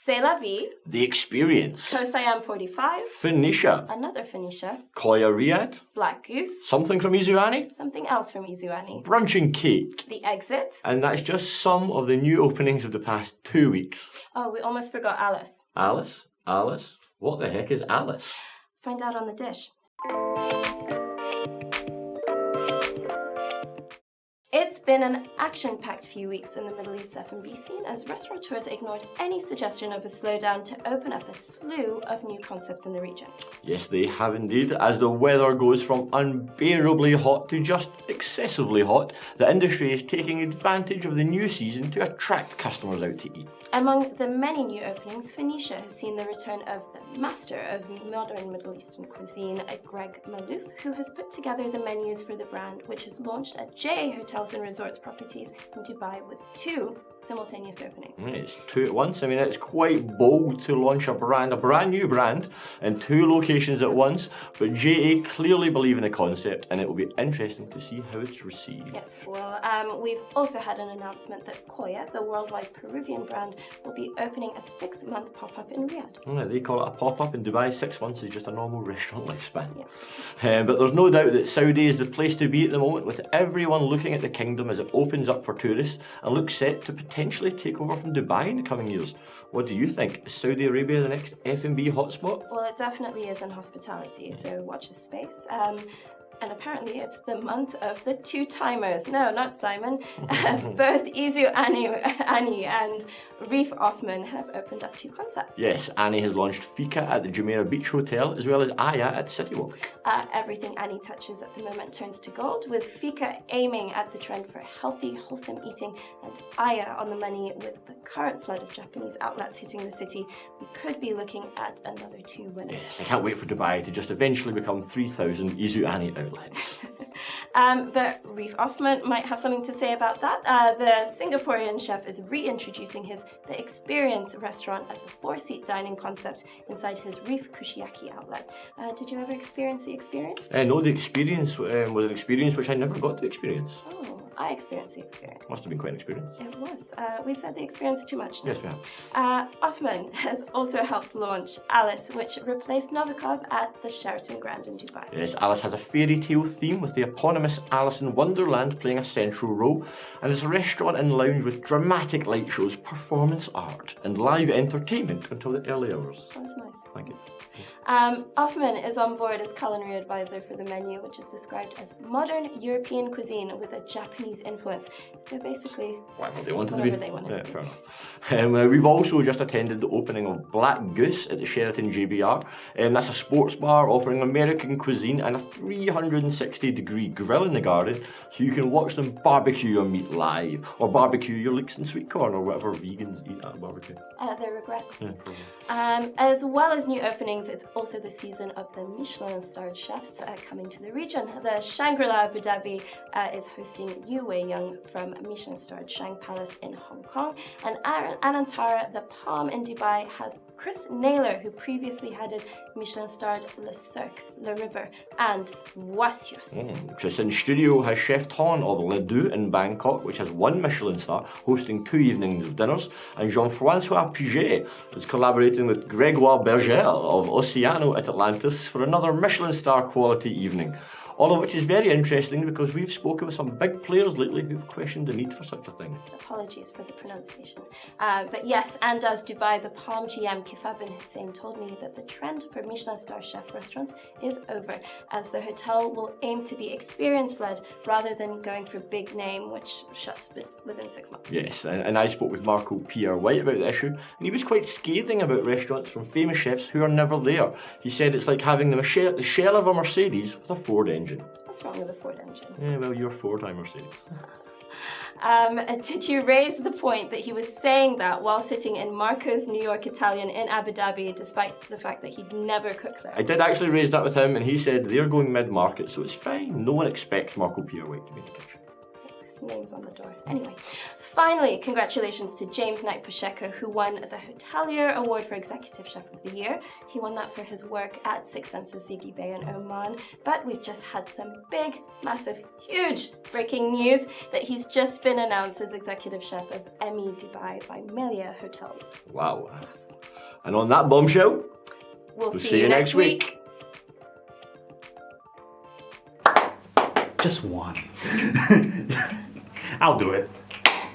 C'est la vie. The Experience. Koh Siam 45. Phoenicia. Another Phoenicia. Koya Riyadh. Black Goose. Something from Izuani. Something else from Izuani. Brunch and Cake. The Exit. And that's just some of the new openings of the past 2 weeks. Oh, we almost forgot Alice. Alice? Alice? What the heck is Alice? Find out on the dish. It's been an action-packed few weeks in the Middle East F&B scene as restaurateurs ignored any suggestion of a slowdown to open up a slew of new concepts in the region. Yes, they have indeed. As the weather goes from unbearably hot to just excessively hot, the industry is taking advantage of the new season to attract customers out to eat. Among the many new openings, Phoenicia has seen the return of the master of modern Middle Eastern cuisine, Greg Malouf, who has put together the menus for the brand, which is launched at JA Hotels and Resorts properties in Dubai with 2 simultaneous openings. It's 2 at once. I mean, it's quite bold to launch a brand new brand in 2 locations at once, but JA clearly believe in the concept and it will be interesting to see how it's received. Yes, well, we've also had an announcement that Koya, the worldwide Peruvian brand, will be opening a 6-month pop-up in Riyadh. They call it a pop-up in Dubai. 6 months is just a normal restaurant lifespan. Yeah. But there's no doubt that Saudi is the place to be at the moment, with everyone looking at the kingdom as it opens up for tourists and looks set to potentially take over from Dubai in the coming years. What do you think? Is Saudi Arabia the next F&B hotspot? Well, it definitely is in hospitality, so watch this space. And apparently it's the month of the 2-timers. No, not Simon. Both Izu Ani and Reef Offman have opened up 2 concepts. Yes, Annie has launched Fika at the Jumeirah Beach Hotel as well as Aya at City Walk. Everything Annie touches at the moment turns to gold, with Fika aiming at the trend for healthy, wholesome eating and Aya on the money. With the current flood of Japanese outlets hitting the city, we could be looking at another 2 winners. Yes, I can't wait for Dubai to just eventually become 3,000 Izu Ani outlets. But Reef Offman might have something to say about that. The Singaporean chef is reintroducing his The Experience restaurant as a 4-seat dining concept inside his Reef Kushiyaki outlet. Did you ever experience The Experience? No, The Experience was an experience which I never got to experience. Oh, I experienced The Experience. Must have been quite an experience. It was. We've said The Experience too much now. Yes, we have. Offman has also helped launch Alice, which replaced Novikov at the Sheraton Grand in Dubai. Yes, Alice has a fairy tale theme with the eponymous Alice in Wonderland playing a central role, and it's a restaurant and lounge with dramatic light shows, performance art and live entertainment until the early hours. That's nice. Thank you. Offman is on board as culinary advisor for the menu, which is described as modern European cuisine with a Japanese influence. So basically, whatever they wanted whatever to be. They wanted to be. Fair enough. We've also just attended the opening of Black Goose at the Sheraton JBR. That's a sports bar offering American cuisine and a 360-degree grill in the garden, so you can watch them barbecue your meat live, or barbecue your leeks and sweet corn, or whatever vegans eat at a barbecue. Their regrets. Yeah, probably. As well as new openings, it's also the season of the Michelin-starred chefs coming to the region. The Shangri-La Abu Dhabi is hosting Yu Wei Young from Michelin-starred Shang Palace in Hong Kong, and Anantara, the Palm in Dubai, has Chris Naylor, who previously headed Michelin-starred Le Cirque, Le River, and Voicius. Tristan Studio has Chef Ton of Le Deux in Bangkok, which has 1 Michelin star, hosting 2 evenings of dinners, and Jean-François Piget is collaborating with Grégoire Bergel of Oceano at Atlantis for another Michelin star quality evening. All of which is very interesting because we've spoken with some big players lately who've questioned the need for such a thing. Apologies for the pronunciation. But yes, and as Dubai, the Palm GM Kifab bin Hussein told me that the trend for Michelin star chef restaurants is over, as the hotel will aim to be experience-led rather than going for big name, which shuts within 6 months. Yes, and I spoke with Marco Pierre White about the issue, and he was quite scathing about restaurants from famous chefs who are never there. He said it's like having the shell of a Mercedes with a Ford engine. What's wrong with a Ford engine? Yeah, well, you're Ford, I'm Mercedes. Did you raise the point that he was saying that while sitting in Marco's New York Italian in Abu Dhabi, despite the fact that he'd never cooked there? I did actually raise that with him, and he said they're going mid-market, so it's fine. No one expects Marco Pierre White to be in the kitchen. Thanks. name's on the door. Anyway, finally, congratulations to James Knight Pacheco, who won the Hotelier Award for Executive Chef of the Year. He won that for his work at Six Senses Ziggy Bay in Oman. But we've just had some big, massive, huge breaking news that he's just been announced as Executive Chef of Emmy Dubai by Melia Hotels. Wow. And on that bombshell, we'll see you next week. Just one. I'll do it.